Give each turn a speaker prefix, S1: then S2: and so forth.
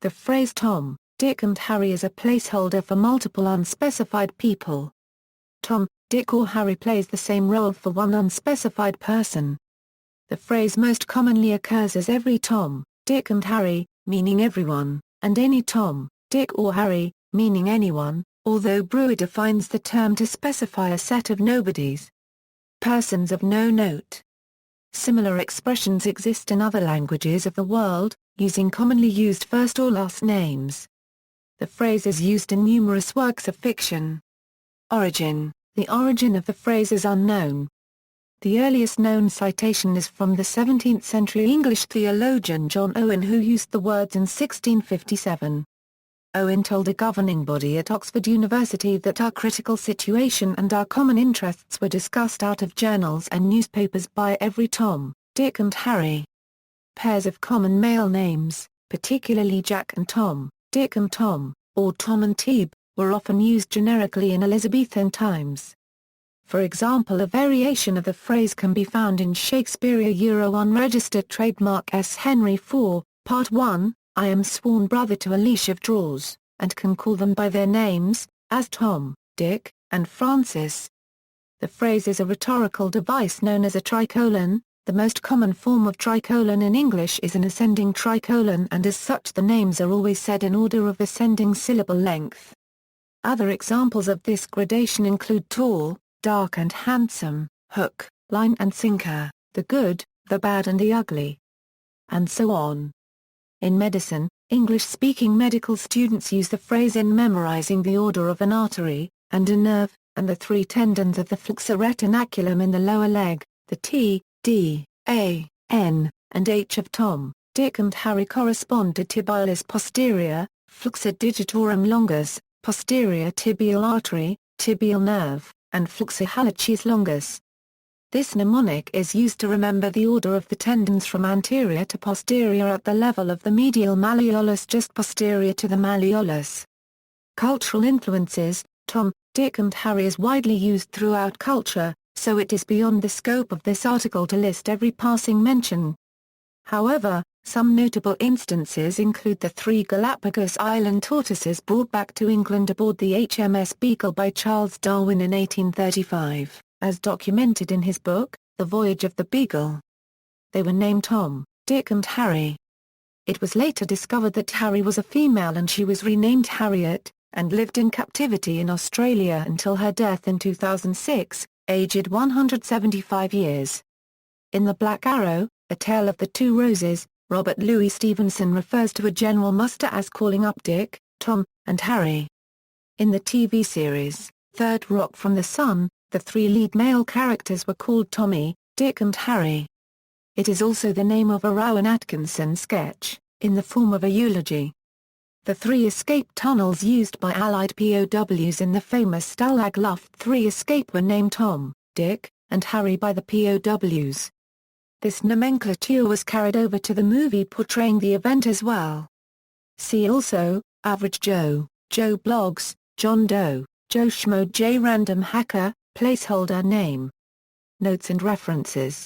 S1: The phrase Tom, Dick and Harry is a placeholder for multiple unspecified people. Tom, Dick or Harry plays the same role for one unspecified person. The phrase most commonly occurs as every Tom, Dick and Harry, meaning everyone, and any Tom, Dick or Harry, meaning anyone, although Brewer defines the term to specify a set of nobodies. Persons of no note. Similar expressions exist in other languages of the world, using commonly used first or last names. The phrase is used in numerous works of fiction. Origin. The origin of the phrase is unknown. The earliest known citation is from the 17th-century English theologian John Owen, who used the words in 1657. Owen told a governing body at Oxford University that our critical situation and our common interests were discussed out of journals and newspapers by every Tom, Dick and Harry. Pairs of common male names, particularly Jack and Tom, Dick and Tom, or Tom and Tib, were often used generically in Elizabethan times. For example, a variation of the phrase can be found in Shakespeare unregistered trademark S. Henry IV, Part 1, I am sworn brother to a leash of drawers, and can call them by their names, as Tom, Dick, and Francis. The phrase is a rhetorical device known as a tricolon. The most common form of tricolon in English is an ascending tricolon, and as such the names are always said in order of ascending syllable length. Other examples of this gradation include tall, dark and handsome, hook, line and sinker, the good, the bad and the ugly, and so on. In medicine, English-speaking medical students use the phrase in memorizing the order of an artery, and a nerve, and the three tendons of the flexor retinaculum in the lower leg, the T, D, A, N, and H of Tom, Dick and Harry correspond to tibialis posterior, flexor digitorum longus, posterior tibial artery, tibial nerve, and flexor hallucis longus. This mnemonic is used to remember the order of the tendons from anterior to posterior at the level of the medial malleolus just posterior to the malleolus. Cultural influences. Tom, Dick and Harry is widely used throughout culture, so it is beyond the scope of this article to list every passing mention. However, some notable instances include the 3 Galapagos Island tortoises brought back to England aboard the HMS Beagle by Charles Darwin in 1835, as documented in his book, The Voyage of the Beagle. They were named Tom, Dick and Harry. It was later discovered that Harry was a female and she was renamed Harriet, and lived in captivity in Australia until her death in 2006, aged 175 years. In The Black Arrow, A Tale of the Two Roses, Robert Louis Stevenson refers to a general muster as calling up Dick, Tom, and Harry. In the TV series, Third Rock from the Sun, the 3 lead male characters were called Tommy, Dick and Harry. It is also the name of a Rowan Atkinson sketch, in the form of a eulogy. The 3 escape tunnels used by Allied POWs in the famous Stalag Luft 3 escape were named Tom, Dick, and Harry by the POWs. This nomenclature was carried over to the movie portraying the event as well. See also, Average Joe, Joe Blogs, John Doe, Joe Schmo, J Random Hacker, placeholder name. Notes and references.